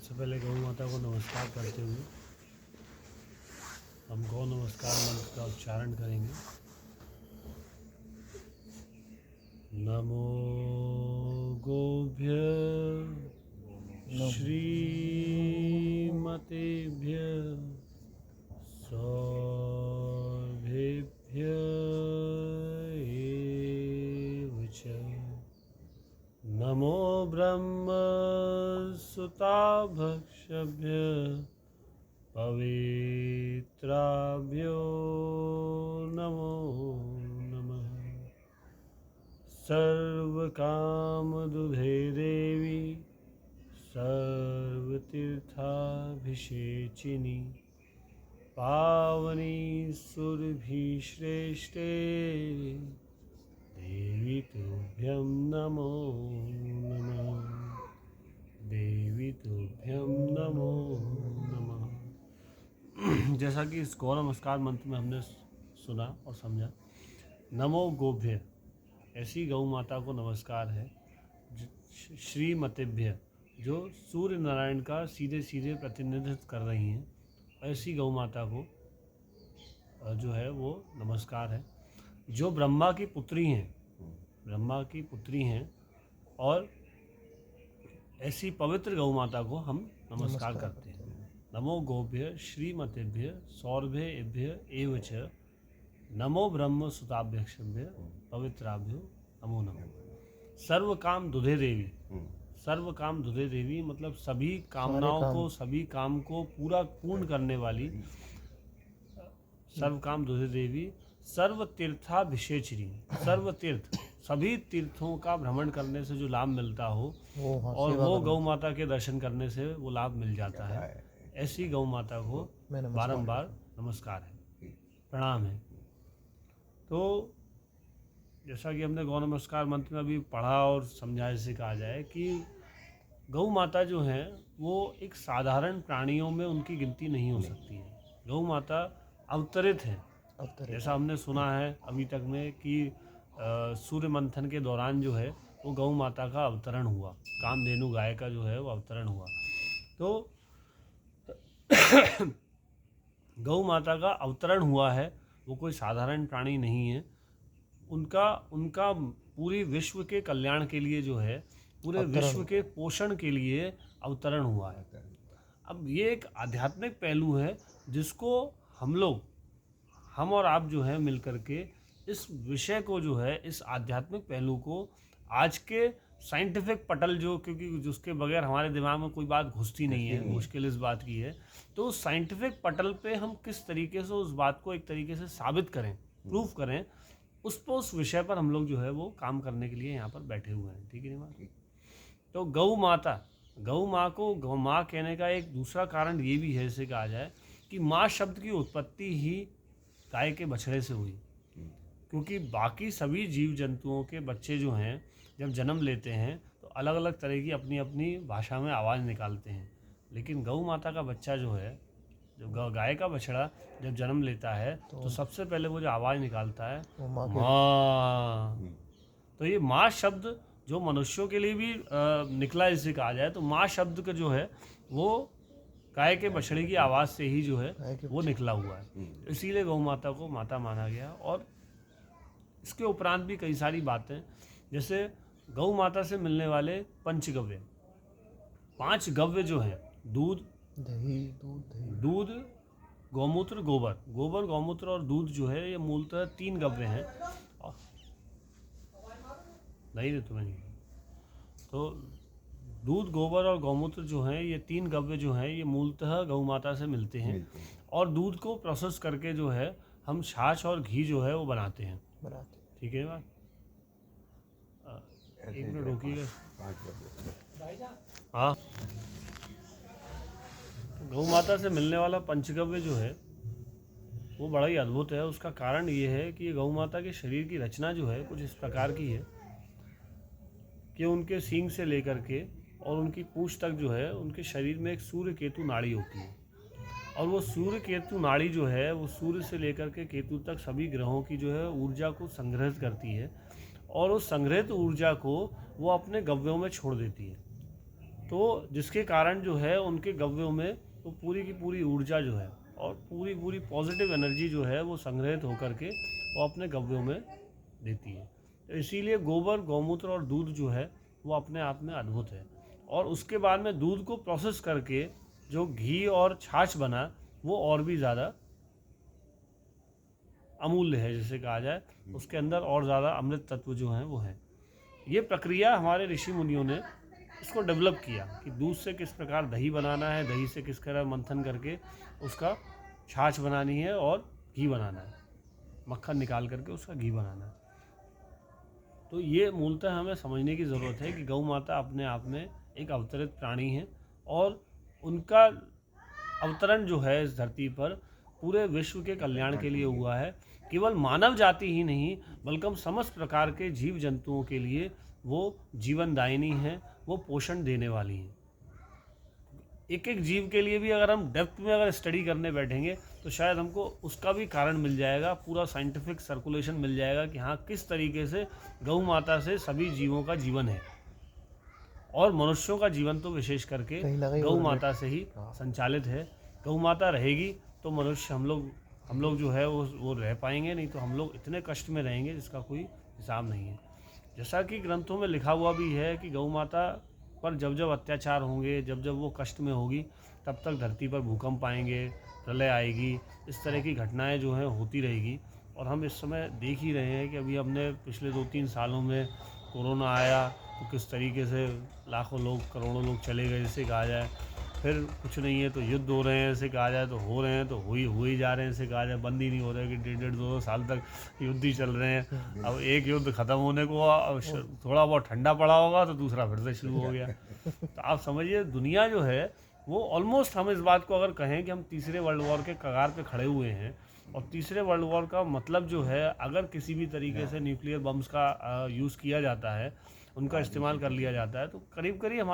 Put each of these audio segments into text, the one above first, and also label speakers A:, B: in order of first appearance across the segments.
A: सबसे पहले गौ माता को नमस्कार करते हुए हम गौ नमस्कार मंत्र का उच्चारण करेंगे। नमो गोभ्य श्रीमतेभ्य सौभ्येभ्य एव च। नमो ब्रह्मसुताभक्षभ्य पवित्राभ्यो नमो नमः। सर्वकामदुघे देवी सर्वतीर्थाभिषेचिनी पावनी सुरभिश्रेष्ठे देवी तुभ्यं नमो नमः। देवी तुभ्यं नमो नमः। जैसा कि इस गौ नमस्कार मंत्र में हमने सुना और समझा, नमो गोभ्य, ऐसी गौ माता को नमस्कार है। श्रीमतेभ्य, जो सूर्य नारायण का सीधे सीधे प्रतिनिधित्व कर रही हैं, ऐसी गौ माता को जो है वो नमस्कार है। जो ब्रह्मा की पुत्री हैं और ऐसी पवित्र गौ माता को हम नमस्कार करते हैं। नमो गोभ्य श्रीमतेभ्य सौरभ्येभ्य एव च। नमो ब्रह्म सुताभ्यक्षभ्य पवित्राभ्यो नमो नमः। सर्वकाम दुधे देवी, सर्वकाम दुधे देवी मतलब सभी कामनाओं को, सभी काम को पूर्ण करने वाली सर्वकाम दुधे देवी। सर्व तीर्थाभिषेचिनी, सर्व तीर्थ, सभी तीर्थों का भ्रमण करने से जो लाभ मिलता हो और वो गौ माता के दर्शन करने से वो लाभ मिल जाता है, ऐसी गौ माता को बारंबार नमस्कार है, प्रणाम है। तो जैसा कि हमने गौ नमस्कार मंत्र में अभी पढ़ा और समझाए से कहा जाए कि गौ माता जो है वो एक साधारण प्राणियों में उनकी गिनती नहीं हो सकती है। गौ माता अवतरित है। जैसा हमने सुना है अभी तक में कि सूर्य मंथन के दौरान जो है वो गौ माता का अवतरण हुआ, कामधेनु गाय का जो है वो अवतरण हुआ। तो गौ माता का अवतरण हुआ है, वो कोई साधारण प्राणी नहीं है। उनका पूरी विश्व के कल्याण के लिए जो है, पूरे विश्व के पोषण के लिए अवतरण हुआ है। अब ये एक आध्यात्मिक पहलू है जिसको हम और आप जो है मिलकर के इस विषय को जो है, इस आध्यात्मिक पहलू को आज के साइंटिफिक पटल जो, क्योंकि जिसके बगैर हमारे दिमाग में कोई बात घुसती नहीं है, मुश्किल इस बात की है, तो साइंटिफिक पटल पे हम किस तरीके से उस बात को एक तरीके से साबित करें, प्रूफ करें, उस विषय पर हम लोग जो है वो काम करने के लिए यहाँ पर बैठे हुए हैं। ठीक है ना। तो गौ माता, गौ माँ को गौ माँ कहने का एक दूसरा कारण ये भी है, इसे कहा जाए कि माँ शब्द की उत्पत्ति ही गाय के बछड़े से हुई। क्योंकि बाकी सभी जीव जंतुओं के बच्चे जो हैं जब जन्म लेते हैं तो अलग अलग तरह की अपनी अपनी भाषा में आवाज़ निकालते हैं, लेकिन गौ माता का बच्चा जो है, जो गाय का बछड़ा जब जन्म लेता है तो सबसे पहले वो जो आवाज़ निकालता है माँ। तो ये माँ शब्द जो मनुष्यों के लिए भी निकला, इसे कहा जाए तो माँ शब्द का जो है वो गाय के बछड़े की आवाज़ से ही जो है वो निकला हुआ है। इसीलिए गौ माता को माता माना गया। और इसके उपरांत भी कई सारी बातें, जैसे गौ माता से मिलने वाले पंचगव्य, 5 गव्य जो हैं, दूध, दूध, गौमूत्र, गोबर, गौमूत्र और दूध जो है ये मूलतः 3 गव्य हैं। नहीं तुम्हें नहीं, तो दूध, गोबर और गौमूत्र जो हैं ये 3 गव्य जो हैं ये मूलतः गौ माता से मिलते हैं। और दूध को प्रोसेस करके जो है हम छाछ और घी जो है वो बनाते हैं। ठीक है बात। एक मिनट रोकिएगा। हाँ, गौ माता से मिलने वाला पंचगव्य जो है वो बड़ा ही अद्भुत है। उसका कारण ये है कि गौ माता के शरीर की रचना जो है कुछ इस प्रकार की है कि उनके सींग से लेकर के और उनकी पूंछ तक जो है उनके शरीर में एक सूर्य केतु नाड़ी होती है। और वो सूर्य केतु नाड़ी जो है वो सूर्य से लेकर के केतु तक सभी ग्रहों की जो है ऊर्जा को संग्रहित करती है और उस संग्रहित ऊर्जा को वो अपने गव्यों में छोड़ देती है। तो जिसके कारण जो है उनके गव्यों में तो पूरी की पूरी ऊर्जा जो है और पूरी पूरी पॉजिटिव एनर्जी जो है वो संग्रहित होकर के वो अपने गव्यों में देती है। तो इसीलिए गोबर, गौमूत्र और दूध जो है वो अपने आप में अद्भुत है। और उसके बाद में दूध को प्रोसेस करके जो घी और छाछ बना वो और भी ज़्यादा अमूल्य है, जैसे कहा जाए। उसके अंदर और ज़्यादा अमृत तत्व जो हैं वो हैं। ये प्रक्रिया हमारे ऋषि मुनियों ने इसको डेवलप किया कि दूध से किस प्रकार दही बनाना है, दही से किस तरह मंथन करके उसका छाछ बनानी है और घी बनाना है, मक्खन निकाल करके उसका घी बनाना है। तो ये मूलतः हमें समझने की ज़रूरत है कि गौ माता अपने आप में एक अवतरित प्राणी है और उनका अवतरण जो है इस धरती पर पूरे विश्व के कल्याण के लिए हुआ है। केवल मानव जाति ही नहीं बल्कि समस्त प्रकार के जीव जंतुओं के लिए वो जीवनदायिनी है, वो पोषण देने वाली हैं। एक एक जीव के लिए भी अगर हम डेप्थ में अगर स्टडी करने बैठेंगे तो शायद हमको उसका भी कारण मिल जाएगा, पूरा साइंटिफिक सर्कुलेशन मिल जाएगा कि हाँ किस तरीके से गौ माता से सभी जीवों का जीवन है और मनुष्यों का जीवन तो विशेष करके गौ माता से ही संचालित है। गौ माता रहेगी तो मनुष्य हम लोग जो है वो रह पाएंगे, नहीं तो हम लोग इतने कष्ट में रहेंगे जिसका कोई हिसाब नहीं है। जैसा कि ग्रंथों में लिखा हुआ भी है कि गौ माता पर जब जब अत्याचार होंगे, जब जब वो कष्ट में होगी, तब तक धरती पर भूकंप आएंगे, प्रलय आएगी, इस तरह की घटनाएं जो हैं होती रहेगी। और हम इस समय देख ही रहे हैं कि अभी हमने पिछले 2-3 सालों में कोरोना आया तो किस तरीके से लाखों लोग, करोड़ों लोग चले गए जैसे कहा जाए। फिर कुछ नहीं है तो युद्ध हो रहे हैं ऐसे कहा जाए, तो हो रहे हैं तो हुए ही जा रहे हैं ऐसे कहा जाए, बंद ही नहीं हो रहे कि 1.5-2 साल तक युद्ध ही चल रहे हैं। अब एक युद्ध ख़त्म होने को थोड़ा बहुत ठंडा पड़ा होगा तो दूसरा फिर से शुरू हो गया। तो आप समझिए दुनिया जो है वो ऑलमोस्ट, हम इस बात को अगर कहें कि हम तीसरे वर्ल्ड वॉर के कगार पे खड़े हुए हैं। और तीसरे वर्ल्ड वॉर का मतलब जो है, अगर किसी भी तरीके से न्यूक्लियर बम्स का यूज़ किया जाता है, उनका इस्तेमाल कर लिया जाता है, तो करीब करीब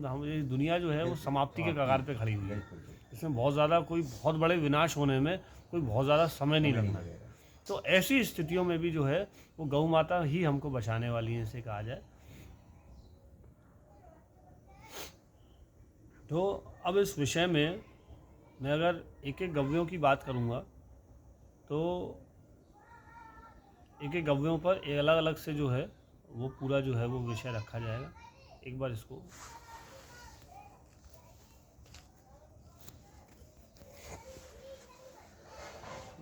A: हम ये दुनिया जो है वो समाप्ति के कगार पे खड़ी हुई है। इसमें बहुत ज़्यादा कोई बहुत बड़े विनाश होने में कोई बहुत ज़्यादा समय नहीं लगना। तो ऐसी स्थितियों में भी जो है वो गौ माता ही हमको बचाने वाली है, इसे कहा जाए। तो अब इस विषय में मैं अगर एक एक गव्यों की बात करूँगा तो एक एक गव्यों पर एक अलग अलग से जो है वो पूरा जो है वो विषय रखा जाएगा। एक बार इसको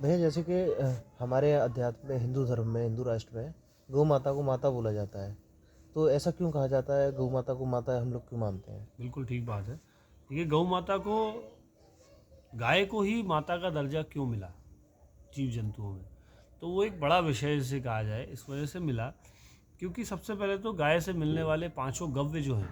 B: भैया, जैसे कि हमारे अध्यात्म में, हिंदू धर्म में, हिंदू राष्ट्र में गौ माता को माता बोला जाता है, तो ऐसा क्यों कहा जाता है? गौ माता को माता हम लोग क्यों मानते हैं?
A: बिल्कुल ठीक बात है। देखिए, गौ माता को, गाय को ही माता का दर्जा क्यों मिला जीव जंतुओं में, तो वो एक बड़ा विषय जिसे कहा जाए। इस वजह से मिला क्योंकि सबसे पहले तो गाय से मिलने वाले 5 गव्य जो हैं,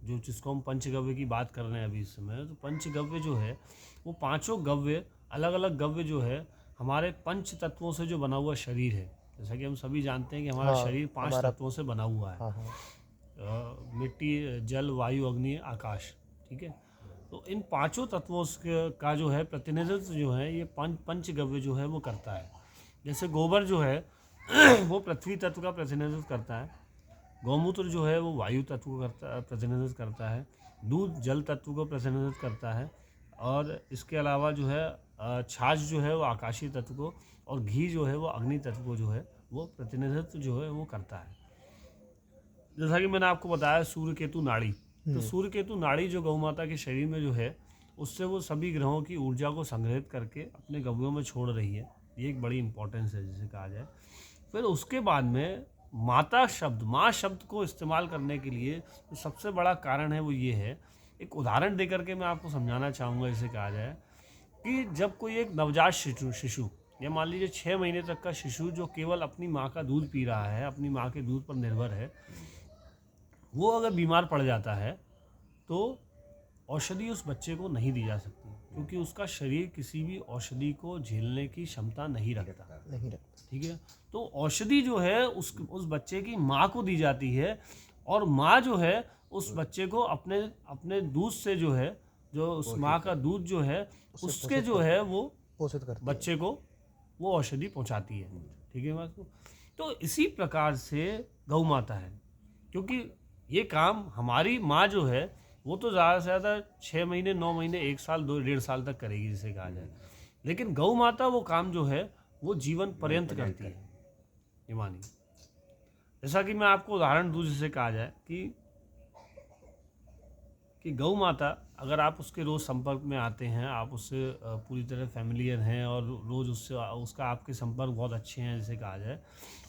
A: जो जिसको हम पंचगव्य की बात कर रहे हैं अभी इस समय, तो पंचगव्य जो है वो 5 गव्य, अलग अलग गव्य जो है हमारे पंच तत्वों से जो बना हुआ शरीर है। जैसा कि हम सभी जानते हैं कि हमारा शरीर 5 तत्वों से बना हुआ है। मिट्टी, जल, वायु, अग्नि, आकाश। ठीक है। तो इन 5 तत्वों का जो है प्रतिनिधित्व जो है ये पंचगव्य जो है वो करता है। जैसे गोबर जो है वो पृथ्वी तत्व का प्रतिनिधित्व करता है, गौमूत्र जो है वो वायु तत्व का प्रतिनिधित्व करता है, दूध जल तत्व को प्रतिनिधित्व करता है, और इसके अलावा जो है छाछ जो है वो आकाशीय तत्व को, और घी जो है वो अग्नि तत्व को जो है वो प्रतिनिधित्व जो है वो करता है। जैसा कि मैंने आपको बताया सूर्य केतु नाड़ी, तो सूर्य केतु नाड़ी जो गौ माता के शरीर में जो है उससे वो सभी ग्रहों की ऊर्जा को संग्रहित करके अपने गव्यों में छोड़ रही है। ये एक बड़ी इंपॉर्टेंस है जिसे कहा जाए। फिर उसके बाद में माता शब्द, माँ शब्द को इस्तेमाल करने के लिए जो सबसे बड़ा कारण है वो ये है, एक उदाहरण दे करके मैं आपको समझाना चाहूँगा। इसे कहा जाए कि जब कोई एक नवजात शिशु या मान लीजिए 6 महीने तक का शिशु जो केवल अपनी माँ का दूध पी रहा है, अपनी माँ के दूध पर निर्भर है, वो अगर बीमार पड़ जाता है तो औषधि उस बच्चे को नहीं दी जा सकती, क्योंकि उसका शरीर किसी भी औषधि को झेलने की क्षमता नहीं रखता। ठीक है। तो औषधि जो है उस बच्चे की माँ को दी जाती है, और माँ जो है उस बच्चे को अपने दूध से जो है, जो उस माँ का दूध जो है उसके जो है वो
B: पोषित करती
A: बच्चे को वो औषधि पहुँचाती है। ठीक है बात को। तो इसी प्रकार से गौ माता है, क्योंकि ये काम हमारी माँ जो है वो तो ज़्यादा से ज़्यादा 6 महीने 9 महीने 1 साल 2 1.5 साल तक करेगी जिसे कहा जाए, लेकिन गौ माता वो काम जो है वो जीवन पर्यंत करती है। ये मानिए, जैसा कि मैं आपको उदाहरण दूं, जिसे कहा जाए कि गौ माता, अगर आप उसके रोज़ संपर्क में आते हैं, आप उससे पूरी तरह फैमिलियर हैं और रोज़ उससे उसका आपके संपर्क बहुत अच्छे हैं जिसे कहा जाए,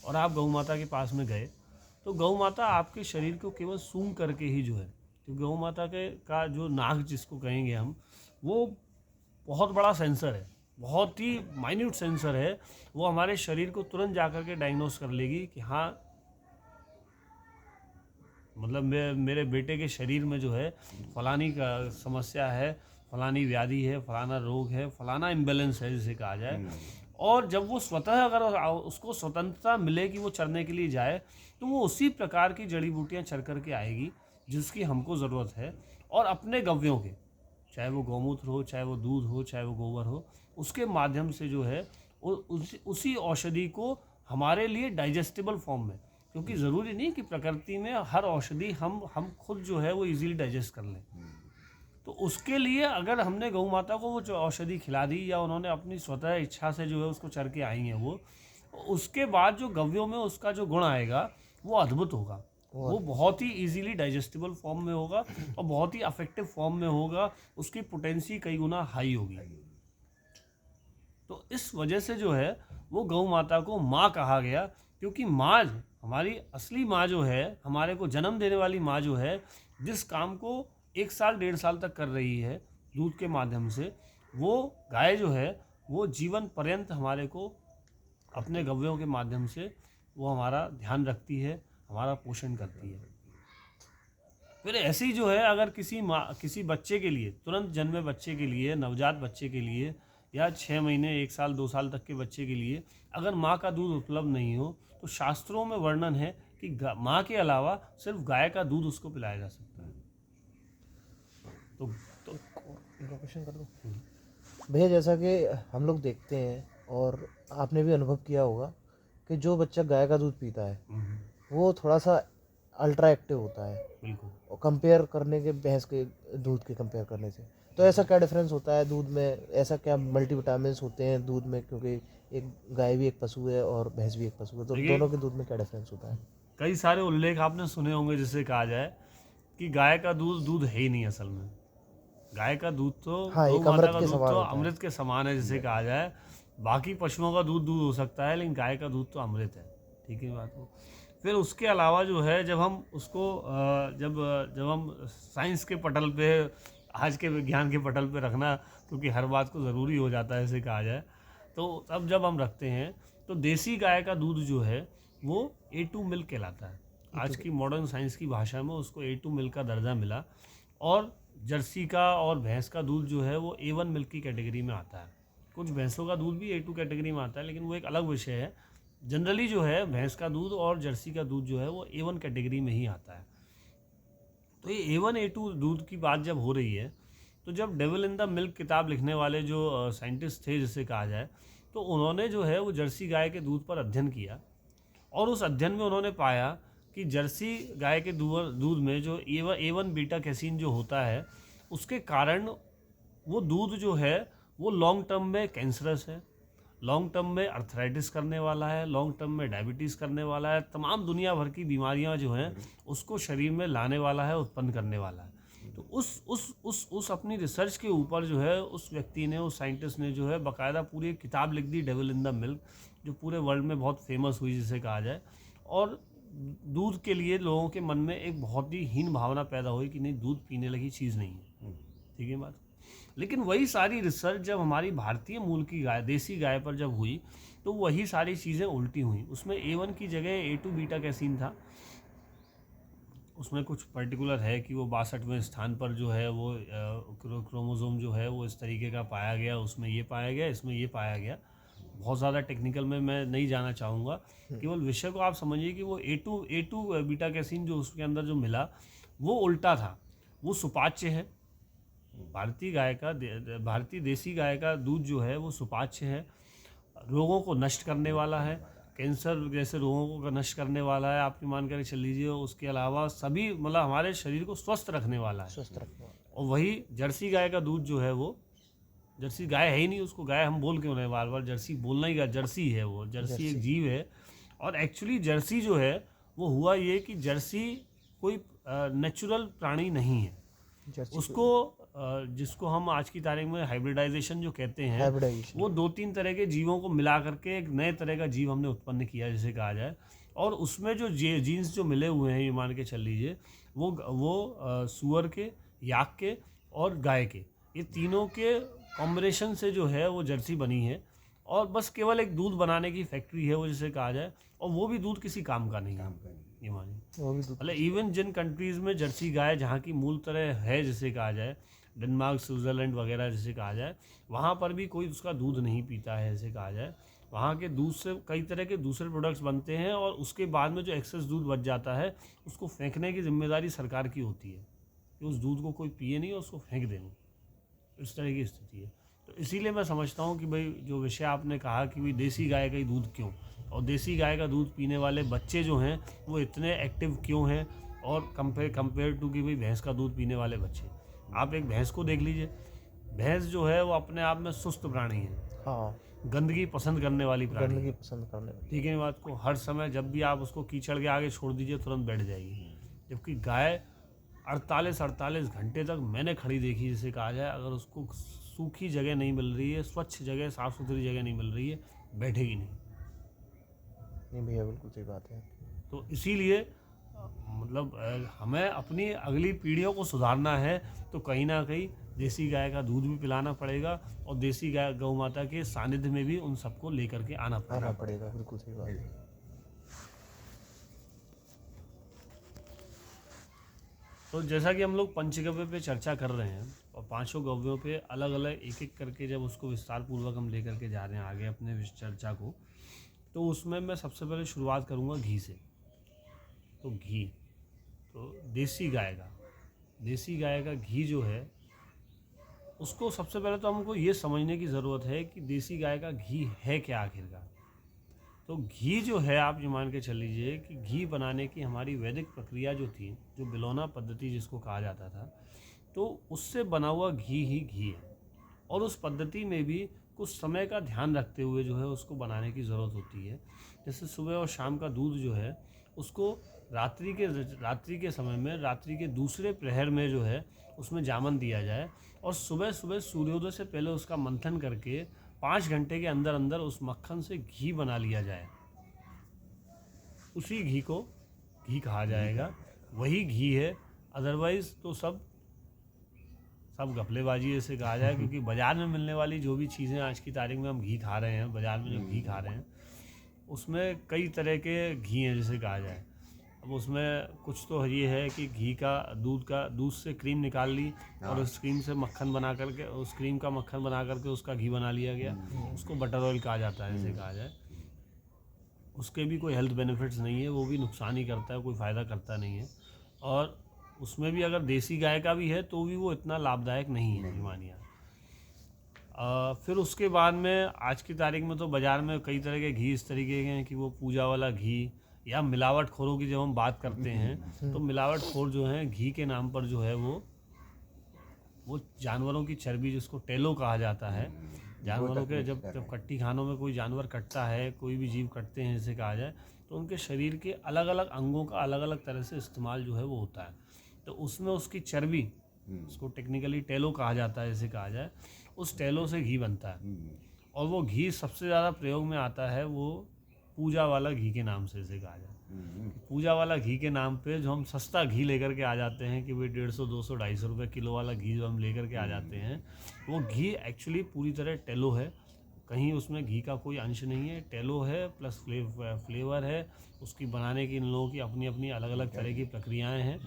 A: और आप गौ माता के पास में गए, तो गौ माता आपके शरीर को केवल सूंघ करके ही जो है, तो गौ माता का जो नाक जिसको कहेंगे हम, वो बहुत बड़ा सेंसर है, बहुत ही माइन्यूट सेंसर है। वो हमारे शरीर को तुरंत जा कर के डायग्नोस कर लेगी कि हाँ, मतलब मेरे बेटे के शरीर में जो है फलानी का समस्या है, फलानी व्याधि है, फलाना रोग है, फलाना इम्बैलेंस है जिसे कहा जाए। और जब वो स्वतः अगर उसको स्वतंत्रता मिले कि वो चरने के लिए जाए, तो वो उसी प्रकार की जड़ी बूटियाँ चर करके आएगी जिसकी हमको ज़रूरत है, और अपने गव्यों के, चाहे वो गौमूत्र हो, चाहे वो दूध हो, चाहे वो गोबर हो, उसके माध्यम से जो है उसी औषधि को हमारे लिए डाइजेस्टेबल फॉर्म में, क्योंकि ज़रूरी नहीं कि प्रकृति में हर औषधि हम खुद जो है वो इजीली डाइजेस्ट कर लें। तो उसके लिए अगर हमने गौ माता को वो जो औषधि खिला दी, या उन्होंने अपनी स्वतः इच्छा से जो है उसको चर के आई हैं वो, उसके बाद जो गव्यों में उसका जो गुण आएगा वो अद्भुत होगा। वो बहुत ही इजीली डाइजेस्टेबल फॉर्म में होगा और बहुत ही अफेक्टिव फॉर्म में होगा, उसकी पोटेंसी कई गुना हाई होगी। तो इस वजह से जो है वो गौ माता को माँ कहा गया, क्योंकि माँ, हमारी असली माँ जो है, हमारे को जन्म देने वाली माँ जो है, जिस काम को 1 साल 1.5 साल तक कर रही है दूध के माध्यम से, वो गाय जो है वो जीवन पर्यंत हमारे को अपने गव्यों के माध्यम से वो हमारा ध्यान रखती है, हमारा पोषण करती है। फिर ऐसी जो है, अगर किसी बच्चे के लिए, तुरंत जन्मे बच्चे के लिए, नवजात बच्चे के लिए, या 6 महीने 1 साल 2 साल तक के बच्चे के लिए अगर माँ का दूध उपलब्ध नहीं हो, तो शास्त्रों में वर्णन है कि माँ के अलावा सिर्फ गाय का दूध उसको पिलाया जा सकता है। तो
B: क्वेश्चन कर दो भैया, जैसा कि हम लोग देखते हैं और आपने भी अनुभव किया होगा कि जो बच्चा गाय का दूध पीता है वो थोड़ा सा अल्ट्रा एक्टिव होता है,
A: बिल्कुल,
B: और कंपेयर करने के भैंस के दूध के कंपेयर करने से, तो ऐसा क्या डिफरेंस होता है दूध में? ऐसा क्या मल्टीविटामिन्स होते हैं दूध में? क्योंकि एक गाय भी एक पशु है और भैंस भी एक पशु है, तो दोनों के दूध में क्या डिफरेंस होता है?
A: कई सारे उल्लेख आपने सुने होंगे जिसे कहा जाए कि गाय का दूध है ही नहीं असल में। गाय का दूध तो,
B: हाँ,
A: गौ
B: एक
A: माता
B: अमृत
A: का
B: के
A: दूध
B: समान
A: तो
B: होता है।
A: अमृत के समान है जिसे कहा जाए। बाकी पशुओं का दूध हो सकता है, लेकिन गाय का दूध तो अमृत है। ठीक है बात को। फिर उसके अलावा जो है, जब हम उसको जब हम साइंस के पटल पे, आज के विज्ञान के पटल पे रखना, क्योंकि हर बात को ज़रूरी हो जाता है इसे कहा जाए, तो तब जब हम रखते हैं तो देसी गाय का दूध जो है वो A2 मिल्क कहलाता है। आज की मॉडर्न साइंस की भाषा में उसको A2 मिल्क का दर्जा मिला, और जर्सी का और भैंस का दूध जो है वो A1 मिल्क की कैटेगरी में आता है। कुछ भैंसों का दूध भी A2 कैटेगरी में आता है, लेकिन वो एक अलग विषय है। जनरली जो है भैंस का दूध और जर्सी का दूध जो है वो A1 कैटेगरी में ही आता है। तो ये A1 A2 दूध की बात जब हो रही है, तो जब डेविल इन द मिल्क किताब लिखने वाले जो साइंटिस्ट थे जिसे कहा जाए, तो उन्होंने जो है वो जर्सी गाय के दूध पर अध्ययन किया, और उस अध्ययन में उन्होंने पाया कि जर्सी गाय के दूध में जो A1 बीटा कैसीन जो होता है, उसके कारण वो दूध जो है वो लॉन्ग टर्म में कैंसरस है, लॉन्ग टर्म में अर्थराइटिस करने वाला है, लॉन्ग टर्म में डायबिटीज़ करने वाला है, तमाम दुनिया भर की बीमारियां जो हैं उसको शरीर में लाने वाला है, उत्पन्न करने वाला है। तो उस अपनी रिसर्च के ऊपर जो है उस व्यक्ति ने, उस साइंटिस्ट ने जो है बाकायदा पूरी एक किताब लिख दी, डेविल इन द मिल्क, जो पूरे वर्ल्ड में बहुत फेमस हुई जिसे कहा जाए। और दूध के लिए लोगों के मन में एक बहुत ही हीन भावना पैदा हुई कि नहीं, दूध पीने लगी चीज़ नहीं है। ठीक है बात। लेकिन वही सारी रिसर्च जब हमारी भारतीय मूल की गाय, देसी गाय पर जब हुई, तो वही सारी चीज़ें उल्टी हुई। उसमें A1 की जगह A2 बीटा कैसीन था। उसमें कुछ पर्टिकुलर है कि वो 62वें स्थान पर जो है वो क्रोमोसोम जो है वो इस तरीके का पाया गया, उसमें ये पाया गया, इसमें ये पाया गया। बहुत ज़्यादा टेक्निकल में मैं नहीं जाना चाहूँगा, केवल विषय को आप समझिए कि वो A2 बीटा कैसीन जो उसके अंदर जो मिला वो उल्टा था, वो सुपाच्य है। भारतीय देसी गाय का दूध जो है वो सुपाच्य है, रोगों को नष्ट करने वाला है, कैंसर जैसे रोगों को नष्ट करने वाला है, आपकी मान कर चल लीजिए। उसके अलावा सभी मतलब हमारे शरीर को स्वस्थ रखने वाला है।
B: स्वस्थ रखने वाला।
A: और वही जर्सी गाय का दूध जो है वो, जर्सी गाय है ही नहीं, उसको गाय हम बोल क्यों रहे हैं बार बार, जर्सी बोलना ही, जर्सी है वो, जर्सी एक जीव है। और एक्चुअली जर्सी जो है वो हुआ ये कि जर्सी कोई नेचुरल प्राणी नहीं है।
B: जर्सी
A: उसको जिसको हम आज की तारीख में हाइब्रिडाइजेशन जो कहते हैं,
B: हाइब्रिडाइजेशन।
A: वो 2-3 तरह के जीवों को मिला करके एक नए तरह का जीव हमने उत्पन्न किया जिसे कहा जाए। और उसमें जो जीन्स जो मिले हुए हैं, ये मान के चल लीजिए, वो सूअर के, याक के और गाय के, ये तीनों के कॉम्बिनेशन से जो है वो जर्सी बनी है। और बस केवल एक दूध बनाने की फैक्ट्री है वो जिसे कहा जाए, और वो भी दूध किसी काम का नहीं है, ये मानिए।
B: वो भी दूध।
A: मतलब इवन जिन कंट्रीज़ में जर्सी गाय जहाँ की मूल तरह है जिसे कहा जाए, डेनमार्क, स्विट्ज़रलैंड वगैरह जिसे कहा जाए, वहाँ पर भी कोई उसका दूध नहीं पीता है जिसे कहा जाए। वहाँ के दूध से कई तरह के दूसरे प्रोडक्ट्स बनते हैं, और उसके बाद में जो एक्सेस दूध बच जाता है उसको फेंकने की जिम्मेदारी सरकार की होती है कि उस दूध को कोई पिए नहीं और उसको फेंक दें, इस तरह की स्थिति है। तो इसीलिए मैं समझता हूँ कि भाई जो विषय आपने कहा कि भाई देसी गाय का ही दूध क्यों, और देसी गाय का दूध पीने वाले बच्चे जो हैं वो इतने एक्टिव क्यों हैं, और कंपेयर टू कि भाई भैंस का दूध पीने वाले बच्चे। आप एक भैंस को देख लीजिए, भैंस जो है वो अपने आप में सुस्त प्राणी है,
B: हाँ,
A: गंदगी पसंद करने वाली प्राणी
B: गंदगी
A: है।
B: पसंद करने वाली।
A: ठीक है, बात को हर समय जब भी आप उसको कीचड़ के आगे छोड़ दीजिए तुरंत बैठ जाएगी। जबकि गाय 48 घंटे तक मैंने खड़ी देखी जिसे कहा जाए, अगर उसको सूखी जगह नहीं मिल रही है, स्वच्छ जगह, साफ़ सुथरी जगह नहीं मिल रही है, बैठेगी नहीं।
B: नहीं भैया, बिल्कुल सही बात है।
A: तो इसीलिए मतलब हमें अपनी अगली पीढ़ियों को सुधारना है, तो कहीं ना कहीं देसी गाय का दूध भी पिलाना पड़ेगा, और देसी गाय गौ माता के सानिध्य में भी उन सबको लेकर के आना पड़ेगा।
B: बिल्कुल सही बात है।
A: तो जैसा कि हम लोग पंचगव्य पे चर्चा कर रहे हैं, और पांचों गव्यों पे अलग अलग एक एक करके जब उसको विस्तार पूर्वक हम लेकर के जा रहे हैं आगे अपने चर्चा को, तो उसमें मैं सबसे पहले शुरुआत करूंगा घी से। तो घी, तो देसी गाय का घी जो है, उसको सबसे पहले तो हमको ये समझने की ज़रूरत है कि देसी गाय का घी है क्या आखिरकार। तो घी जो है, आप ये मान के चल लीजिए कि घी बनाने की हमारी वैदिक प्रक्रिया जो थी, जो बिलौना पद्धति जिसको कहा जाता था, तो उससे बना हुआ घी ही घी है। और उस पद्धति में भी कुछ समय का ध्यान रखते हुए जो है उसको बनाने की ज़रूरत होती है। जैसे सुबह और शाम का दूध जो है उसको रात्रि के समय में, रात्रि के दूसरे प्रहर में जो है उसमें जामन दिया जाए, और सुबह सुबह सूर्योदय से पहले उसका मंथन करके 5 घंटे के अंदर अंदर उस मक्खन से घी बना लिया जाए। उसी घी को घी कहा जाएगा, वही घी है। अदरवाइज़ तो सब घपलेबाजी ऐसे कहा जाए, क्योंकि बाज़ार में मिलने वाली जो भी चीज़ें आज की तारीख में हम घी खा रहे हैं, बाज़ार में जो घी खा रहे हैं उसमें कई तरह के घी हैं जिसे कहा जाए। अब उसमें कुछ तो ये है कि घी का दूध से क्रीम निकाल ली, और उस क्रीम से मक्खन बना करके, उस क्रीम का मक्खन बना करके उसका घी बना लिया गया, उसको बटर ऑयल कहा जाता है जिसे कहा जाए। उसके भी कोई हेल्थ बेनिफिट्स नहीं है, वो भी नुकसान ही करता है, कोई फ़ायदा करता नहीं है। और उसमें भी अगर देसी गाय का भी है तो भी वो इतना लाभदायक नहीं है, मानिए। फिर उसके बाद में आज की तारीख में तो बाज़ार में कई तरह के घी इस तरीके के हैं कि वो पूजा वाला घी, या मिलावट खोरों की जब हम बात करते हैं तो मिलावट खोर जो हैं घी के नाम पर जो है वो जानवरों की चर्बी, जिसको टेलो कहा जाता है, जानवरों के जब कट्टी खानों में कोई जानवर कटता है, कोई भी जीव कटते हैं जिसे कहा जाए, तो उनके शरीर के अलग अलग अंगों का अलग अलग तरह से इस्तेमाल जो है वो होता है। तो उसमें उसकी चर्बी, उसको टेक्निकली टेलो कहा जाता है जिसे कहा जाए, उस टेलो से घी बनता है। और वो घी सबसे ज़्यादा प्रयोग में आता है वो पूजा वाला घी के नाम से इसे कहा जाए। पूजा वाला घी के नाम पे जो हम सस्ता घी लेकर के आ जाते हैं कि भाई 150, 200, 250 रुपये किलो वाला घी जो हम लेकर के आ जाते हैं, वो घी एक्चुअली पूरी तरह टेलो है, कहीं उसमें घी का कोई अंश नहीं है, टेलो है प्लस फ्लेवर है। उसकी बनाने की इन लोगों की अपनी अपनी अलग अलग तरह की प्रक्रियाएँ हैं,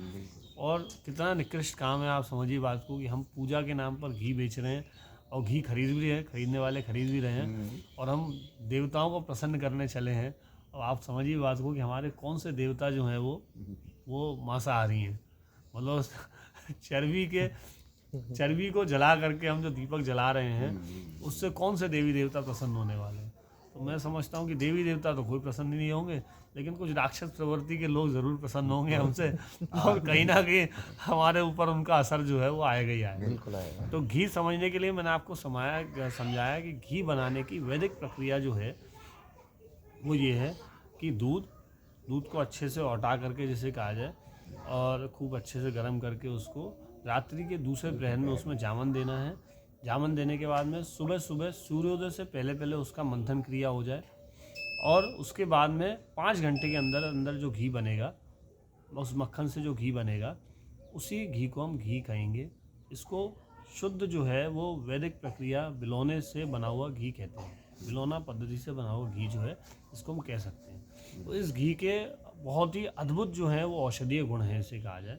A: और कितना निकृष्ट काम है। आप समझिए बात को कि हम पूजा के नाम पर घी बेच रहे हैं, और घी खरीद भी रहे हैं, खरीदने वाले खरीद भी रहे हैं, और हम देवताओं को प्रसन्न करने चले हैं। और आप समझिए बात को कि हमारे कौन से देवता जो हैं वो मांसाहारी हैं। मतलब चर्बी को जला करके हम जो दीपक जला रहे हैं उससे कौन से देवी देवता प्रसन्न होने वाले हैं। तो मैं समझता हूँ कि देवी देवता तो कोई प्रसन्न नहीं होंगे, लेकिन कुछ राक्षस प्रवृत्ति के लोग ज़रूर प्रसन्न होंगे हमसे, और कहीं ना कहीं हमारे ऊपर उनका असर जो है वो आएगा ही आएगा।
B: बिल्कुल आएगा।
A: तो घी समझने के लिए मैंने आपको समझाया कि घी बनाने की वैदिक प्रक्रिया जो है वो ये है कि दूध को अच्छे से औटा करके जिसे कहा जाए, और खूब अच्छे से गर्म करके उसको रात्रि के दूसरे प्रहर में उसमें जामन देना है। जामन देने के बाद में सुबह सुबह सूर्योदय से पहले पहले उसका मंथन क्रिया हो जाए, और उसके बाद में 5 घंटे के अंदर अंदर जो घी बनेगा, उस मक्खन से जो घी बनेगा, उसी घी को हम घी कहेंगे। इसको शुद्ध जो है वो वैदिक प्रक्रिया बिलौने से बना हुआ घी कहते हैं। बिलौना पद्धति से बना हुआ घी जो है इसको हम कह सकते हैं। तो इस घी के बहुत ही अद्भुत जो है वो औषधीय गुण हैं, इसे कहा जाए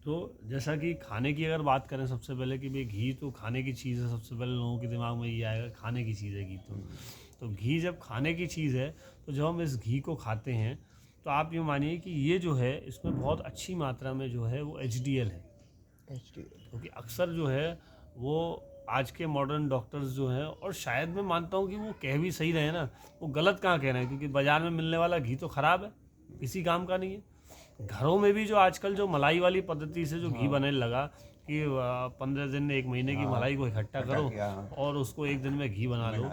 A: तो। जैसा कि खाने की अगर बात करें सबसे पहले कि भाई घी तो खाने की चीज़ है, सबसे पहले लोगों के दिमाग में ये आएगा खाने की चीज़ है घी। तो घी जब खाने की चीज़ है तो जब हम इस घी को खाते हैं तो आप ये मानिए कि ये जो है इसमें बहुत अच्छी मात्रा में जो है वो HDL है। क्योंकि अक्सर जो है वो आज के मॉडर्न डॉक्टर्स जो हैं, और शायद मैं मानता हूँ कि वो कह भी सही रहे ना, वो गलत कहाँ कह रहे हैं, क्योंकि बाज़ार में मिलने वाला घी तो ख़राब है, किसी काम का नहीं है। घरों में भी जो आजकल जो मलाई वाली पद्धति से जो घी बनने लगा कि 15 दिन 1 महीने की मलाई को इकट्ठा करो और उसको 1 दिन में घी बना लो,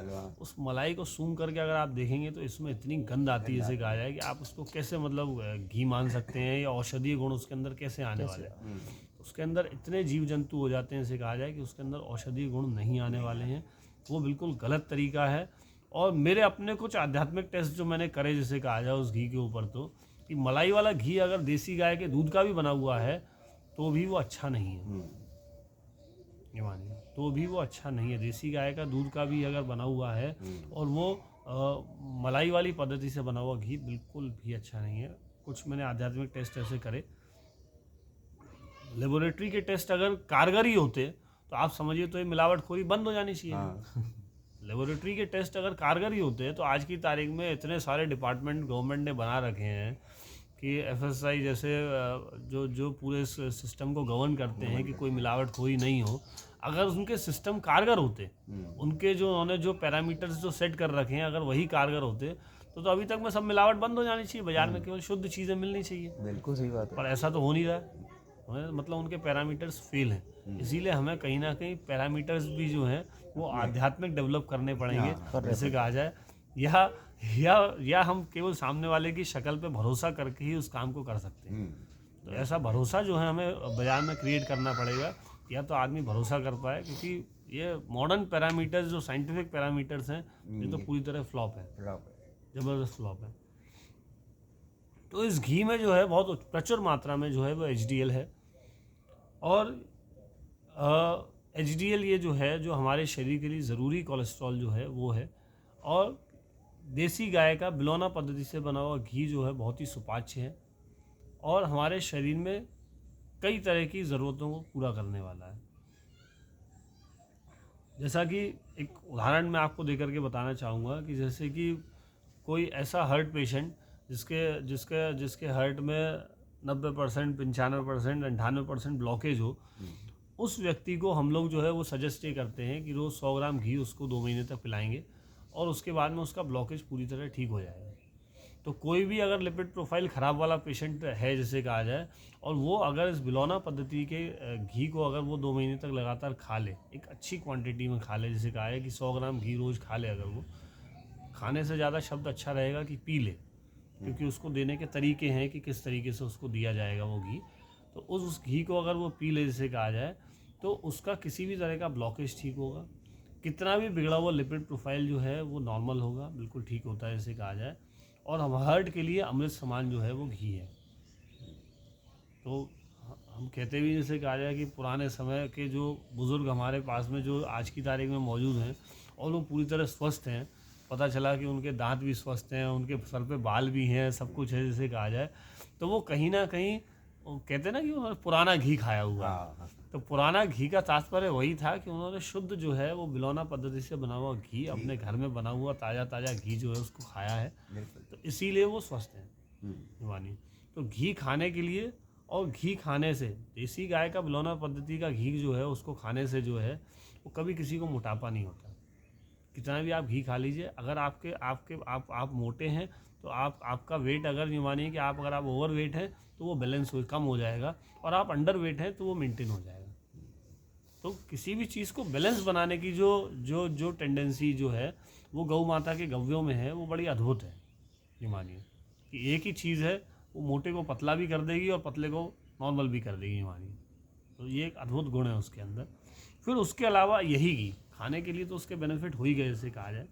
A: उस मलाई को सूंघ करके अगर आप देखेंगे तो इसमें इतनी गंध आती है, इसे कहा जाए कि आप उसको कैसे मतलब घी मान सकते हैं, या औषधीय गुण उसके अंदर कैसे आने वाले हैं। उसके अंदर इतने जीव जंतु हो जाते हैं, इसे कहा जाए कि उसके अंदर औषधीय गुण नहीं आने वाले हैं। वो बिल्कुल गलत तरीका है। और मेरे अपने कुछ आध्यात्मिक टेस्ट जो मैंने करे, जिसे कहा जाए उस घी के ऊपर, तो कि मलाई वाला घी अगर देसी गाय के दूध का भी बना हुआ है तो भी वो अच्छा नहीं है, ये मानिए, तो भी वो अच्छा नहीं है। देसी गाय का दूध का भी अगर बना हुआ है और वो मलाई वाली पद्धति से बना हुआ घी बिल्कुल भी अच्छा नहीं है। कुछ मैंने आध्यात्मिक टेस्ट ऐसे करे, लेबोरेटरी के टेस्ट अगर कारगर ही होते तो आप समझिए तो ये मिलावटखोरी बंद हो जानी चाहिए। लेबोरेटरी के टेस्ट अगर कारगर ही होते तो आज की तारीख में इतने सारे डिपार्टमेंट गवर्नमेंट ने बना रखे हैं कि FSI जैसे जो पूरे सिस्टम को गवर्न करते हैं कि कोई मिलावटखोरी नहीं हो, अगर उनके सिस्टम कारगर होते, उनके जो उन्होंने जो पैरामीटर्स जो सेट कर रखे हैं अगर वही कारगर होते तो अभी तक में सब मिलावट बंद हो जानी चाहिए, बाजार में केवल शुद्ध चीज़ें मिलनी चाहिए।
B: बिल्कुल सही बात है।
A: पर ऐसा तो हो नहीं रहा है, मतलब उनके पैरामीटर्स फेल हैं। इसीलिए हमें कहीं ना कहीं पैरामीटर्स भी जो हैं वो आध्यात्मिक डेवलप करने पड़ेंगे, जैसे कहा जाए, या हम केवल सामने वाले की शक्ल पे भरोसा करके ही उस काम को कर सकते हैं। तो ऐसा भरोसा जो है हमें बाजार में क्रिएट करना पड़ेगा, या तो आदमी भरोसा कर पाए, क्योंकि ये मॉडर्न पैरामीटर्स जो साइंटिफिक पैरामीटर्स हैं ये तो पूरी तरह फ्लॉप है, ज़बरदस्त फ्लॉप है। तो इस घी में जो है बहुत प्रचुर मात्रा में जो है वो HDL है, और HDL ये जो है जो हमारे शरीर के लिए ज़रूरी कोलेस्ट्रॉल जो है वो है। और देसी गाय का बिलौना पद्धति से बना हुआ घी जो है बहुत ही सुपाच्य है, और हमारे शरीर में कई तरह की ज़रूरतों को पूरा करने वाला है। जैसा कि एक उदाहरण मैं आपको देकर के बताना चाहूँगा कि जैसे कि कोई ऐसा हार्ट पेशेंट जिसके हार्ट में 90%, 95%, 98% ब्लॉकेज हो, उस व्यक्ति को हम लोग जो है वो सजेस्ट ये करते हैं कि रोज़ 100 ग्राम घी उसको 2 महीने तक पिलाएंगे, और उसके बाद में उसका ब्लॉकेज पूरी तरह ठीक हो जाएगा। तो कोई भी अगर लिपिड प्रोफाइल ख़राब वाला पेशेंट है, जिसे कहा जाए, और वो अगर इस बिलौना पद्धति के घी को अगर वो 2 महीने तक लगातार खा ले, एक अच्छी क्वांटिटी में खा ले, जिसे कहा है कि 100 ग्राम घी रोज़ खा ले, अगर वो खाने से ज़्यादा शब्द अच्छा रहेगा कि पी ले, क्योंकि उसको देने के तरीके हैं कि किस तरीके से उसको दिया जाएगा वो घी। तो उस घी को अगर वो पी ले, जिसे कहा जाए, तो उसका किसी भी तरह का ब्लॉकेज ठीक होगा, कितना भी बिगड़ा हुआ लिपिड प्रोफाइल जो है वो नॉर्मल होगा, बिल्कुल ठीक होता है, जिसे कहा जाए। और हम हार्ट के लिए अमृत समान जो है वो घी है। तो हम कहते भी, जैसे कहा जाए कि पुराने समय के जो बुज़ुर्ग हमारे पास में जो आज की तारीख में मौजूद हैं और वो पूरी तरह स्वस्थ हैं, पता चला कि उनके दांत भी स्वस्थ हैं, उनके सर पे बाल भी हैं, सब कुछ है, जिसे कहा जाए, तो वो कहीं ना कहीं कहते हैं ना कि उन्होंने पुराना घी खाया हुआ। तो पुराना घी का तात्पर्य वही था कि उन्होंने शुद्ध जो है वो बिलौना पद्धति से बना हुआ घी, अपने घर में बना हुआ ताज़ा घी जो है उसको खाया है, तो इसीलिए वो स्वस्थ हैं, मानिए। तो घी खाने के लिए, और घी खाने से, देसी गाय का बिलौना पद्धति का घी जो है उसको खाने से जो है वो कभी किसी को मोटापा नहीं होता, कितना भी आप घी खा लीजिए, अगर आप मोटे हैं तो आपका वेट अगर ये मानिए कि अगर आप ओवर वेट हैं तो वो बैलेंस कम हो जाएगा, और आप अंडर वेट हैं तो वो मेंटेन हो जाएगा। तो किसी भी चीज़ को बैलेंस बनाने की जो टेंडेंसी जो है वो गौ माता के गव्यों में है, वो बड़ी अद्भुत है। ये मानिए कि एक ही चीज़ है, वो मोटे को पतला भी कर देगी और पतले को नॉर्मल भी कर देगी, ये मानिए। तो ये एक अद्भुत गुण है उसके अंदर। फिर उसके अलावा यही घी खाने के लिए तो उसके बेनिफिट हो ही गए जैसे कहा जाए।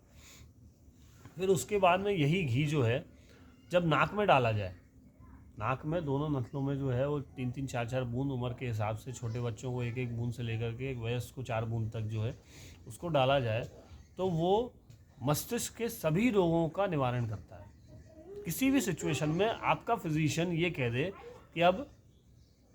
A: फिर उसके बाद में यही घी जो है जब नाक में डाला जाए, नाक में दोनों नस्लों में जो है वो 3-3, 4-4 बूंद उम्र के हिसाब से, छोटे बच्चों को 1-1 बूंद से लेकर के एक वयस्क को 4 बूंद तक जो है उसको डाला जाए, तो वो मस्तिष्क के सभी रोगों का निवारण करता है। किसी भी सिचुएशन में आपका फिजिशियन ये कह दे कि अब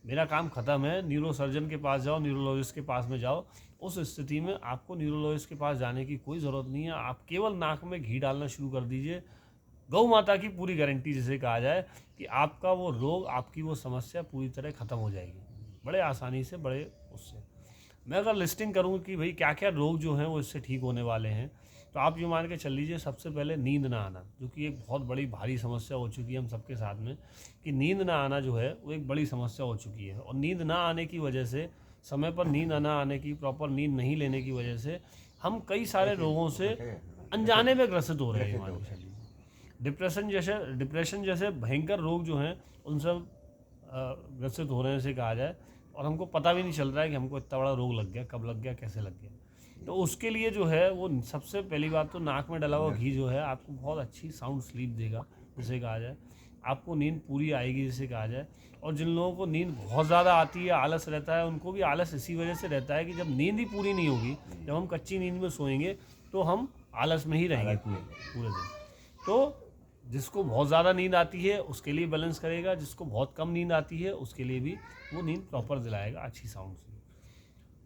A: मेरा काम ख़त्म है, न्यूरोसर्जन के पास जाओ, न्यूरोलॉजिस्ट के पास में जाओ, उस स्थिति में आपको न्यूरोलॉजिस्ट के पास जाने की कोई ज़रूरत नहीं है। आप केवल नाक में घी डालना शुरू कर दीजिए, गौ माता की पूरी गारंटी जिसे कहा जाए कि आपका वो रोग, आपकी वो समस्या पूरी तरह ख़त्म हो जाएगी, बड़े आसानी से, बड़े उससे। मैं अगर लिस्टिंग करूँ कि भाई क्या क्या रोग जो हैं वो इससे ठीक होने वाले हैं, तो आप ये मान के चल लीजिए, सबसे पहले नींद ना आना, जो कि एक बहुत बड़ी भारी समस्या हो चुकी है हम सबके साथ में, कि नींद ना आना जो है वो एक बड़ी समस्या हो चुकी है। और नींद ना आने की वजह से, समय पर नींद ना आने की, प्रॉपर नींद नहीं लेने की वजह से हम कई सारे रोगों से अनजाने में ग्रसित हो रहे हैं, मान के चलिए। डिप्रेशन जैसे भयंकर रोग जो हैं उनसे ग्रसित हो रहे हैं से कहा जाए, और हमको पता भी नहीं चल रहा है कि हमको इतना बड़ा रोग लग गया, कब लग गया, कैसे लग गया। तो उसके लिए जो है वो सबसे पहली बात तो नाक में डला हुआ घी जो है आपको बहुत अच्छी साउंड स्लीप देगा जिसे कहा जाए, आपको नींद पूरी आएगी जिसे कहा जाए। और जिन लोगों को नींद बहुत ज़्यादा आती है, आलस रहता है, उनको भी आलस इसी वजह से रहता है कि जब नींद ही पूरी नहीं होगी, जब हम कच्ची नींद में सोएंगे तो हम आलस में ही रहेंगे पूरे दिन। तो जिसको बहुत ज़्यादा नींद आती है उसके लिए बैलेंस करेगा, जिसको बहुत कम नींद आती है उसके लिए भी वो नींद प्रॉपर दिलाएगा अच्छी साउंड से।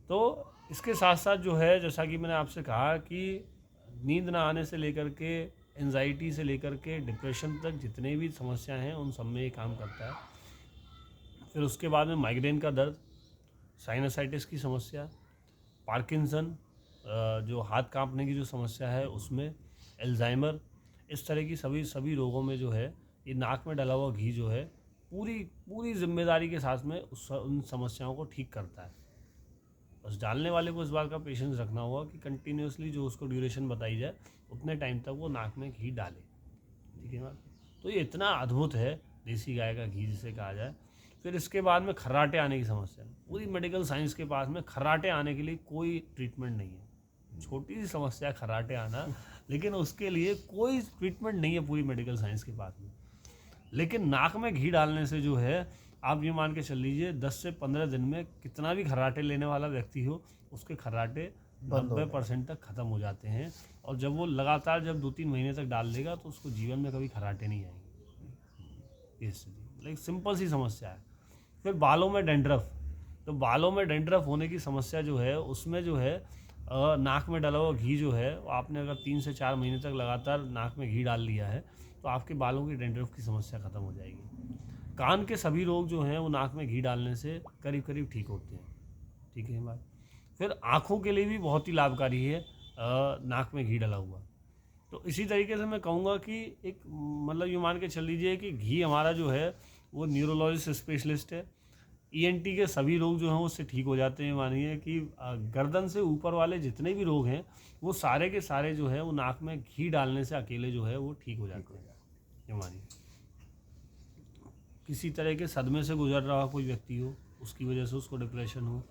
A: तो इसके साथ साथ जो है, जैसा कि मैंने आपसे कहा कि नींद ना आने से लेकर के, एंजाइटी से लेकर के, डिप्रेशन तक जितने भी समस्या हैं उन सब में ये काम करता है। फिर उसके बाद में माइग्रेन का दर्द, साइनसाइटिस की समस्या, पार्किंसन जो हाथ कांपने की जो समस्या है उसमें, अल्जाइमर, इस तरह की सभी रोगों में जो है ये नाक में डला हुआ घी जो है पूरी जिम्मेदारी के साथ में उन समस्याओं को ठीक करता है। बस डालने वाले को इस बात का पेशेंस रखना होगा कि कंटिन्यूसली जो उसको ड्यूरेशन बताई जाए उतने टाइम तक वो नाक में घी डाले, ठीक है ना। तो ये इतना अद्भुत है देसी गाय का घी जिसे कहा जाए। फिर इसके बाद में खर्राटे आने की समस्या, पूरी मेडिकल साइंस के पास में खर्राटे आने के लिए कोई ट्रीटमेंट नहीं है। छोटी सी समस्या है खर्राटे आना, लेकिन उसके लिए कोई ट्रीटमेंट नहीं है पूरी मेडिकल साइंस के पास में। लेकिन नाक में घी डालने से जो है, आप ये मान के चल लीजिए 10 से 15 दिन में कितना भी खर्राटे लेने वाला व्यक्ति हो, उसके खर्राटे 90% तक ख़त्म हो जाते हैं। और जब वो लगातार जब 2-3 महीने तक डाल देगा तो उसको जीवन में कभी खर्राटे नहीं आएंगे। ये स्थिति लाइक सिंपल सी समस्या है। फिर बालों में डैंड्रफ, तो बालों में डैंड्रफ होने की समस्या जो है उसमें जो है नाक में डला हुआ घी जो है, आपने अगर 3 से 4 महीने तक लगातार नाक में घी डाल लिया है तो आपके बालों की डैंड्रफ की समस्या ख़त्म हो जाएगी। कान के सभी रोग जो हैं वो नाक में घी डालने से करीब करीब ठीक होते हैं, ठीक है बात। फिर आँखों के लिए भी बहुत ही लाभकारी है नाक में घी डला हुआ। तो इसी तरीके से मैं कहूँगा कि एक मतलब ये मान के चल लीजिए कि घी हमारा जो है वो न्यूरोलॉजिस्ट स्पेशलिस्ट है। ईएनटी के सभी रोग जो हैं उससे ठीक हो जाते हैं। मानिए कि गर्दन से ऊपर वाले जितने भी रोग हैं वो सारे के सारे जो है वो नाक में घी डालने से अकेले जो है वो ठीक हो जाते हैं। ये मानिए किसी तरह के सदमे से गुजर रहा कोई व्यक्ति हो, उसकी वजह से उसको डिप्रेशन हो,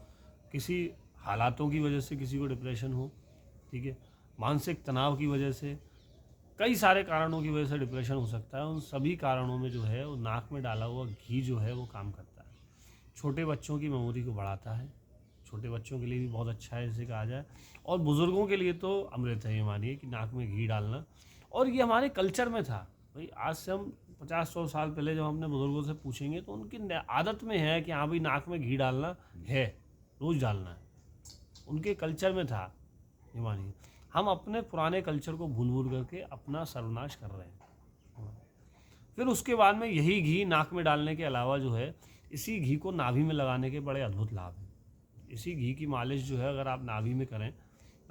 A: किसी हालातों की वजह से किसी को डिप्रेशन हो, ठीक है, मानसिक तनाव की वजह से, कई सारे कारणों की वजह से डिप्रेशन हो सकता है। उन सभी कारणों में जो है वो नाक में डाला हुआ घी जो है वो काम करता है। छोटे बच्चों की मेमोरी को बढ़ाता है, छोटे बच्चों के लिए भी बहुत अच्छा है इसे कहा जाए, और बुज़ुर्गों के लिए तो अमृत है। ये मानिए कि नाक में घी डालना, और ये हमारे कल्चर में था भाई। आज से हम 50-100 साल पहले जब अपने बुज़ुर्गों से पूछेंगे तो उनकी आदत में है कि हाँ भाई नाक में घी डालना है, रोज़ डालना है, उनके कल्चर में था। ये मानिए हम अपने पुराने कल्चर को भूल भूल करके अपना सर्वनाश कर रहे हैं। फिर उसके बाद में यही घी नाक में डालने के अलावा जो है इसी घी को नाभि में लगाने के बड़े अद्भुत लाभ हैं। इसी घी की मालिश जो है अगर आप नाभि में करें,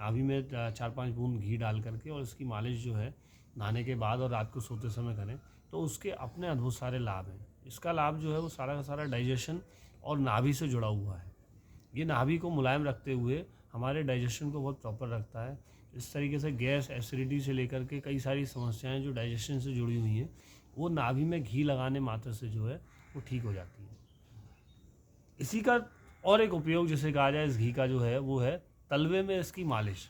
A: नाभि में 4-5 बूंद घी डाल करके और इसकी मालिश जो है नहाने के बाद और रात को सोते समय करें तो उसके अपने अद्भुत सारे लाभ हैं। इसका लाभ जो है वो सारा का सारा डाइजेशन और नाभि से जुड़ा हुआ है। ये नाभि को मुलायम रखते हुए हमारे डाइजेशन को बहुत प्रॉपर रखता है। इस तरीके से गैस, एसिडिटी से लेकर के कई सारी समस्याएं जो डाइजेशन से जुड़ी हुई हैं वो नाभि में घी लगाने मात्र से जो है वो ठीक हो जाती है। इसी का और एक उपयोग जिसे कहा जाए इस घी का जो है वो है तलवे में इसकी मालिश।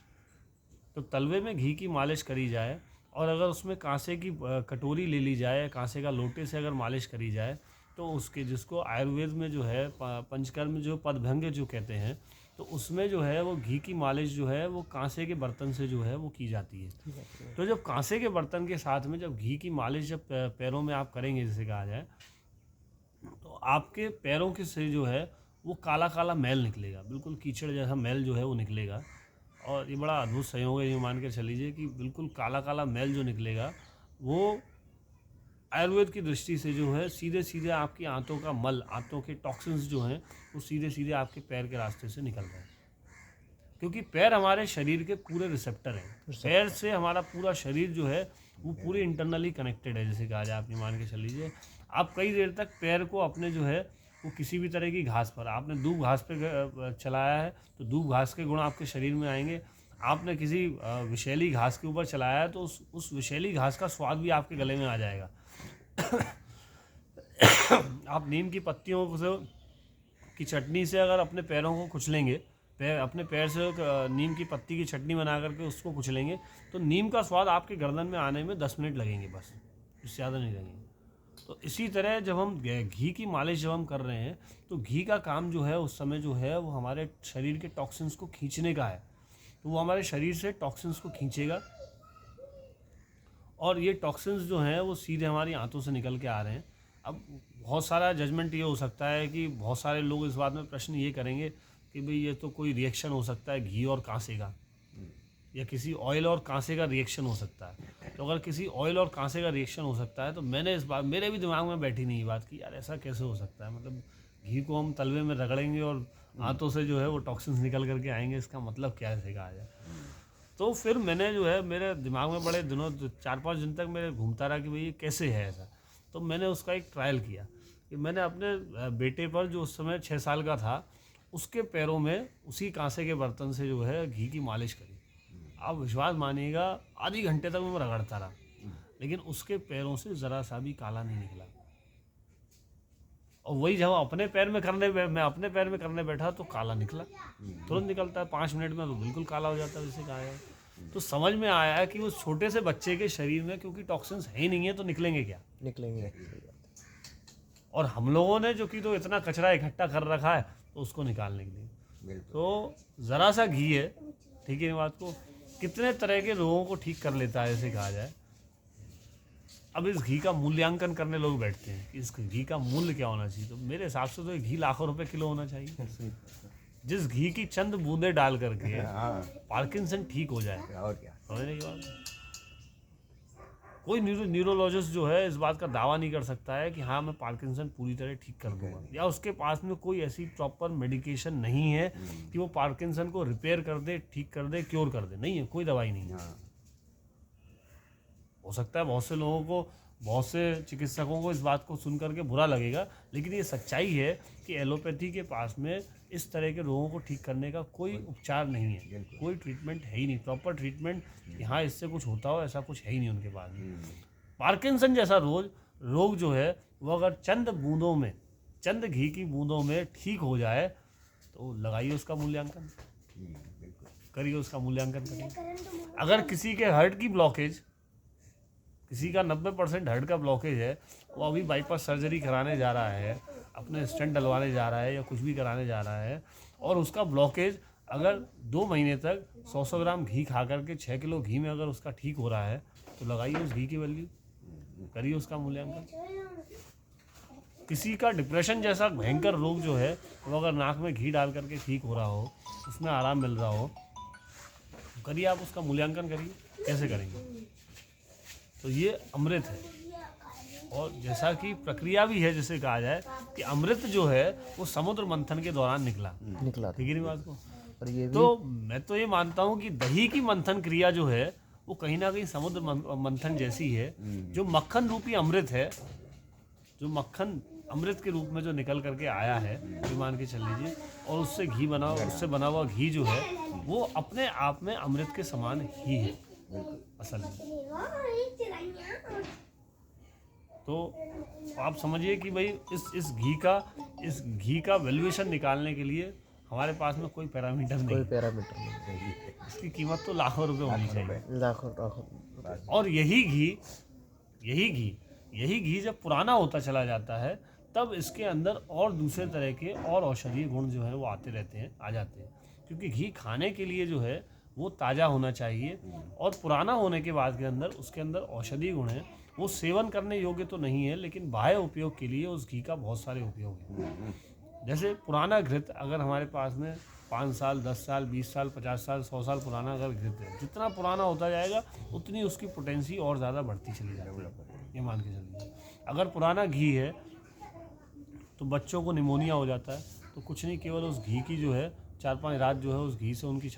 A: तो तलवे में घी की मालिश करी जाए और अगर उसमें कांसे की कटोरी ले ली जाए, कांसे का लोटे से अगर मालिश करी जाए तो उसके जिसको आयुर्वेद में जो है पंचकर्म जो पदभंग जो कहते हैं तो उसमें जो है वो घी की मालिश जो है वो कांसे के बर्तन से जो है वो की जाती है। तो जब कांसे के बर्तन के साथ में जब घी की मालिश जब पैरों में आप करेंगे जिसे कहा जाए तो आपके पैरों के से जो है वो काला काला मैल निकलेगा, बिल्कुल कीचड़ जैसा मैल जो है वो निकलेगा। और ये बड़ा अद्भुत संयोग है, ये मान के चल लीजिए कि बिल्कुल काला काला मैल जो निकलेगा वो आयुर्वेद की दृष्टि से जो है सीधे सीधे आपकी आंतों का मल, आंतों के टॉक्सिन्स जो हैं वो सीधे सीधे आपके पैर के रास्ते से निकल रहे हैं। क्योंकि पैर हमारे शरीर के पूरे रिसेप्टर हैं। पैर से हमारा पूरा शरीर जो है वो पूरे इंटरनली कनेक्टेड है। जैसे कहा जाए आप ये मान के चल लीजिए आप कई देर तक पैर को अपने जो है वो किसी भी तरह की घास पर, आपने दूब घास पे चलाया है तो दूब घास के गुण आपके शरीर में आएंगे। आपने किसी विषैली घास के ऊपर चलाया है तो उस विषैली घास का स्वाद भी आपके गले में आ जाएगा। आप नीम की पत्तियों से की चटनी से अगर अपने पैरों को कुचलेंगे, अपने पैर से नीम की पत्ती की चटनी बना करके उसको कुचलेंगे तो नीम का स्वाद आपके गर्दन में आने में 10 मिनट लगेंगे, बस इससे ज़्यादा नहीं लगेंगे। तो इसी तरह जब हम घी की मालिश जब हम कर रहे हैं तो घी का काम जो है उस समय जो है वो हमारे शरीर के टॉक्सिन्स को खींचने का है। तो वो हमारे शरीर से टॉक्सिन्स को खींचेगा और ये टॉक्सिन्स जो हैं वो सीधे हमारी आंतों से निकल के आ रहे हैं। अब बहुत सारा जजमेंट ये हो सकता है कि बहुत सारे लोग इस बात में प्रश्न ये करेंगे कि भाई ये तो कोई रिएक्शन हो सकता है घी और कांसे का, या किसी ऑयल और कांसे का रिएक्शन हो सकता है। तो अगर किसी ऑयल और कांसे का रिएक्शन हो सकता है तो मैंने इस बात, मेरे भी दिमाग में बैठी नहीं बात कि यार ऐसा कैसे हो सकता है, मतलब घी को हम तलवे में रगड़ेंगे और हाथों से जो है वो टॉक्सिन्स निकल करके आएंगे, इसका मतलब क्या है कहा जाए। तो फिर मैंने जो है मेरे दिमाग में बड़े दिनों 4-5 दिन तक मेरे घूमता रहा कि भाई ये कैसे है ऐसा। तो मैंने उसका एक ट्रायल किया कि मैंने अपने बेटे पर जो उस समय 6 साल का था उसके पैरों में उसी कांसे के बर्तन से जो है घी की मालिश करी। आप विश्वास मानिएगा आधी घंटे तक मैं रगड़ता रहा लेकिन उसके पैरों से ज़रा सा भी काला नहीं निकला। और वही जब अपने पैर में करने बैठा तो काला निकला, तुरंत निकलता है 5 मिनट में तो बिल्कुल काला हो जाता है जैसे कहा है। तो समझ में आया है कि उस छोटे से बच्चे के शरीर में क्योंकि टॉक्सिन्स है ही नहीं है तो निकलेंगे क्या,
B: निकलेंगे।
A: और हम लोगों ने जो कि तो इतना कचरा इकट्ठा कर रखा है तो उसको निकालने के लिए तो ज़रा सा घी है, ठीक है, बात को कितने तरह के रोगों को ठीक कर लेता है ऐसे कहा जाए। अब इस घी का मूल्यांकन करने लोग बैठते हैं कि इस घी का मूल्य क्या होना चाहिए। तो मेरे हिसाब से तो घी लाखों रुपए किलो होना चाहिए। जिस घी की चंद बूंदे डाल करके पार्किंसन ठीक हो जाए,
C: और क्या।
A: समझने की बात। कोई न्यूरोलॉजिस्ट जो है इस बात का दावा नहीं कर सकता है कि हाँ मैं पार्किंसन पूरी तरह ठीक कर दूंगा, या उसके पास में कोई ऐसी प्रॉपर मेडिकेशन नहीं है कि वो पार्किंसन को रिपेयर कर दे, ठीक कर दे, क्योर कर दे। नहीं है, कोई दवाई नहीं है। हो सकता है बहुत से लोगों को, बहुत से चिकित्सकों को इस बात को सुन करके बुरा लगेगा, लेकिन ये सच्चाई है कि एलोपैथी के पास में इस तरह के रोगों को ठीक करने का कोई उपचार नहीं है, कोई ट्रीटमेंट है ही नहीं, प्रॉपर ट्रीटमेंट कि हाँ इससे कुछ होता हो, ऐसा कुछ है ही नहीं उनके पास में। पार्किंसन जैसा रोग जो है वो अगर चंद घी की बूंदों में ठीक हो जाए तो लगाइए उसका मूल्यांकन, करिए उसका मूल्यांकन करिए। अगर किसी के हार्ट की ब्लॉकेज, किसी का 90% हार्ट का ब्लॉकेज है, वो अभी बाईपास सर्जरी कराने जा रहा है, अपने स्टेंट डलवाने जा रहा है या कुछ भी कराने जा रहा है, और उसका ब्लॉकेज अगर 2 महीने तक 100 ग्राम घी खा करके 6 किलो घी में अगर उसका ठीक हो रहा है तो लगाइए उस घी की वैल्यू, करिए उसका मूल्यांकन। किसी का डिप्रेशन जैसा भयंकर रोग जो है वो अगर नाक में घी डाल करके ठीक हो रहा हो, उसमें आराम मिल रहा हो, करिए आप उसका मूल्यांकन करिए। कैसे करेंगे? तो ये अमृत है, और जैसा कि प्रक्रिया भी है, जैसे कहा जाए कि अमृत जो है वो समुद्र मंथन के दौरान निकला, ठीक है नहीं बात को।
B: और ये भी
A: तो मैं तो ये मानता हूँ कि दही की मंथन क्रिया जो है वो कहीं ना कहीं समुद्र मंथन जैसी है। जो मक्खन रूपी अमृत है, जो मक्खन अमृत के रूप में जो निकल करके आया है, ये मान के चल लीजिए, और उससे घी बना, उससे बना हुआ घी जो है वो अपने आप में अमृत के समान ही है असल में। तो आप समझिए कि भाई इस घी का वैल्यूएशन निकालने के लिए हमारे पास में कोई पैरामीटर नहीं
B: कोई
A: है।
B: पैरामीटर नहीं,
A: इसकी कीमत तो लाखों रुपए होनी चाहिए।
B: लाखों लाखों।
A: और यही घी जब पुराना होता चला जाता है तब इसके अंदर और दूसरे तरह के और औषधीय गुण जो है वो आ जाते हैं। क्योंकि घी खाने के लिए जो है वो ताज़ा होना चाहिए, और पुराना होने के बाद के अंदर उसके अंदर औषधीय गुण है। वो सेवन करने योग्य तो नहीं है, लेकिन बाह्य उपयोग के लिए उस घी का बहुत सारे उपयोग हैं। जैसे पुराना घृत अगर हमारे पास में 5 साल, 10 साल, 20 साल, 50 साल, 100 साल पुराना अगर घृत है, जितना पुराना होता जाएगा उतनी उसकी पोटेंसी और ज़्यादा बढ़ती चली जाती है, ये मान के चलिए। अगर पुराना घी है तो बच्चों को निमोनिया हो जाता है, तो कुछ नहीं, केवल उस घी की जो है 4-5 रात जो है उस घी से उनकी